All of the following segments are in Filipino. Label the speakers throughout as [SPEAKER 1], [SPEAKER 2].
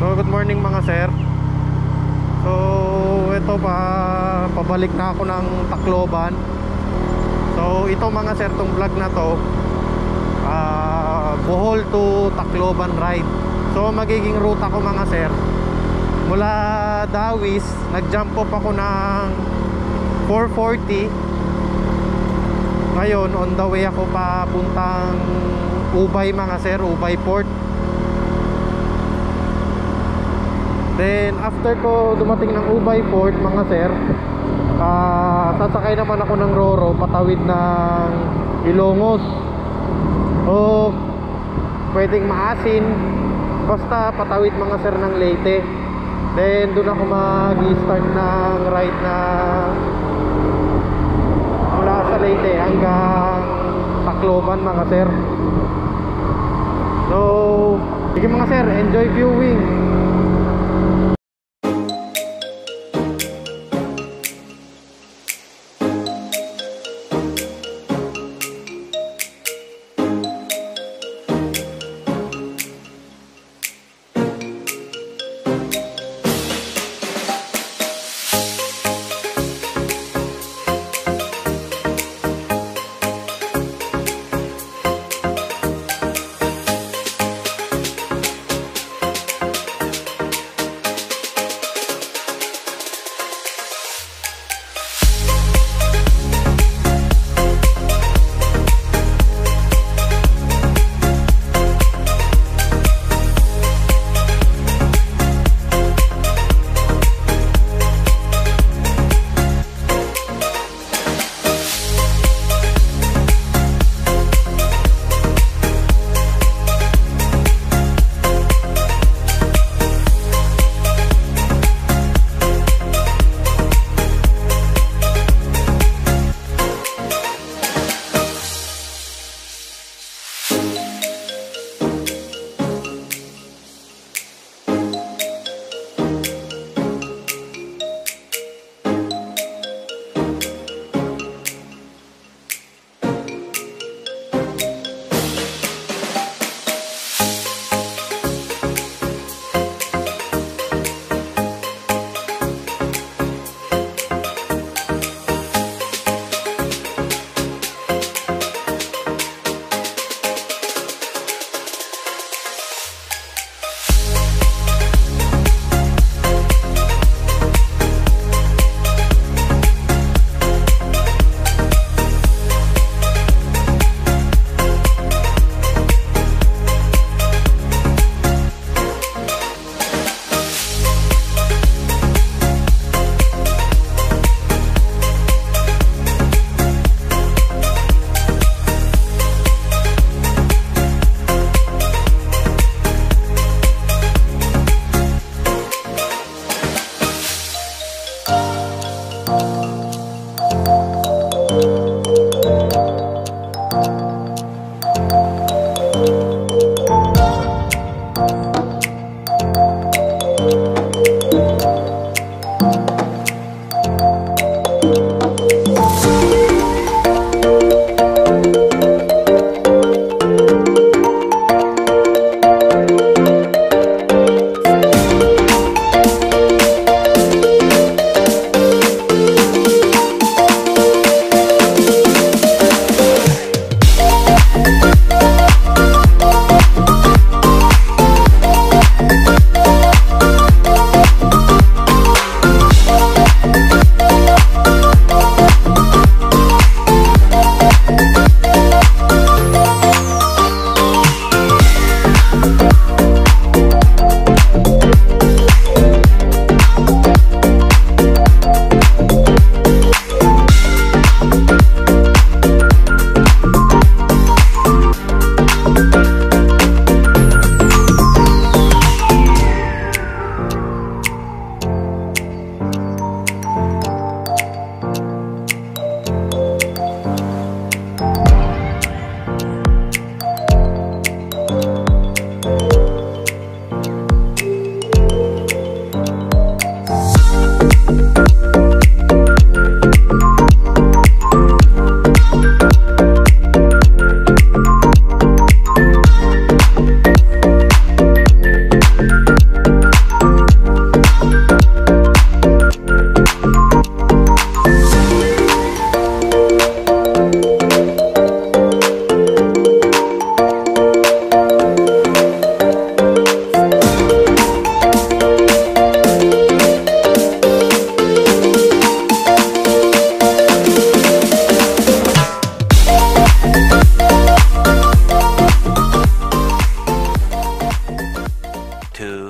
[SPEAKER 1] So good morning mga sir. So ito pabalik na ako ng Tacloban. So ito mga sir, tong vlog na to Bohol to Tacloban ride. So magiging ruta ko mga sir, mula Dawis, nag-jump off ako ng 4:40. Ngayon on the way ako papuntang Ubay mga sir, Ubay Port. Then after ko dumating ng Ubay Port mga sir, sasakay naman ako ng Roro patawid ng Ilongos o pwedeng Maasin, basta patawid mga sir ng Leyte. Then doon ako mag-start ng ride na mula sa Leyte hanggang Tacloban mga sir. So sige mga sir, enjoy viewing.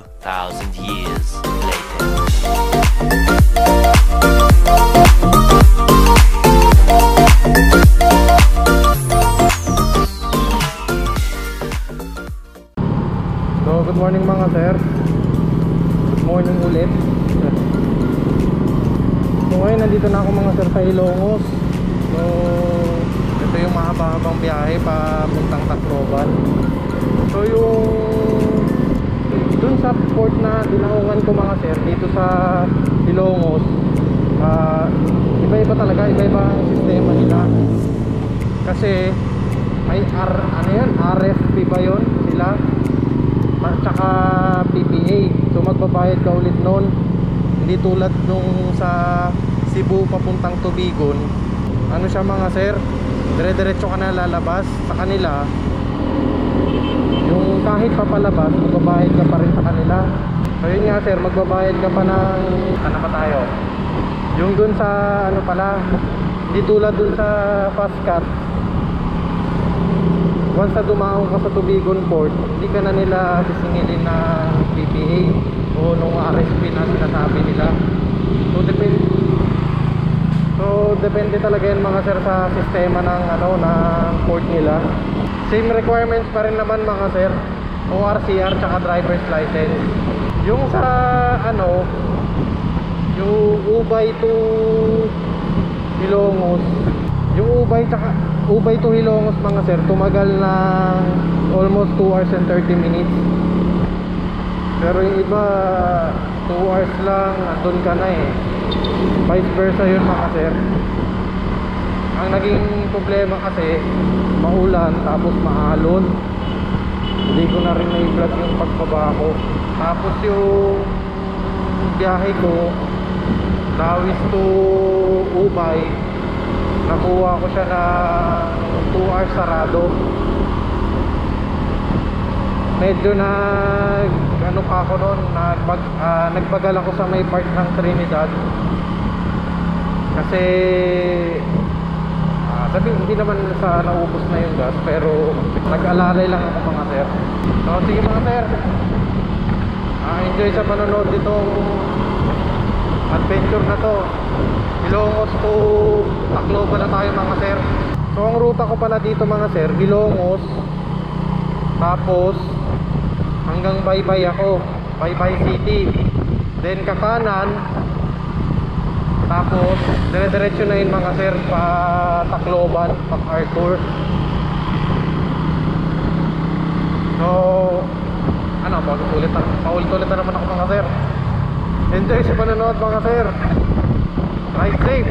[SPEAKER 2] 2,000 years later.
[SPEAKER 1] So, good morning mga sir. Good morning ulit. So, ngayon nandito na ako mga sir sa Ilongos. So, ito yung mahaba-habang biyahe pa puntang Tacloban. So, yung dun sa port na dinaungan ko mga sir, dito sa Ilongos, iba-iba talaga, iba-iba ang sistema nila. Kasi may RFP ba yun sila? Tsaka PPA. So magbabayad ka ulit nun. Hindi tulad nung sa Cebu papuntang Tubigon. Ano siya mga sir, dire-diretso ka na lalabas. Sa kanila, yung kahit papalabas, magbabayad ka pa rin sa kanila. So yun nga sir, magbabayad ka pa ng ano pa tayo, yung dun sa ano pala, hindi tulad dun sa fast cut. Once na dumaong ka sa Tubigon Port, hindi ka na nila sisingilin ng PPA o nung RSP na sinasabi nila. So depende talaga yan mga sir sa sistema ng ng port nila. Same requirements pa rin naman mga sir, ORCR tsaka driver's license. Yung sa yung Ubay to Ilongos, yung Ubay to Ilongos mga sir, tumagal ng almost 2 hours and 30 minutes. Pero yung iba 2 hours lang, andun ka na eh. Vice versa yun mga sir. Ang naging problema kasi maulan tapos maalon. Hindi ko na rin na-vlog yung pagbaba ko. Tapos yung biyahe ko Dawis to Ubay, nakuha ko siya na 2 hours sarado. Medyo ako noon, nagbagal ako sa may part ng Trinidad. Kasi hindi naman sa naubos na yung gas, pero nag-alalay lang ako mga sir. So sige mga sir, enjoy sa panonood ditong adventure na to. Ilongos to Tacloban na tayo mga sir. So ang ruta ko pala dito mga sir, Ilongos, tapos hanggang Baybay ako, Baybay City, then kakanan, tapos dire-diretso na yun mga sir pa Tacloban, pa Arthur. So paulit-ulit na naman ako mga sir. Enjoy sa panonood mga sir. Ride safe.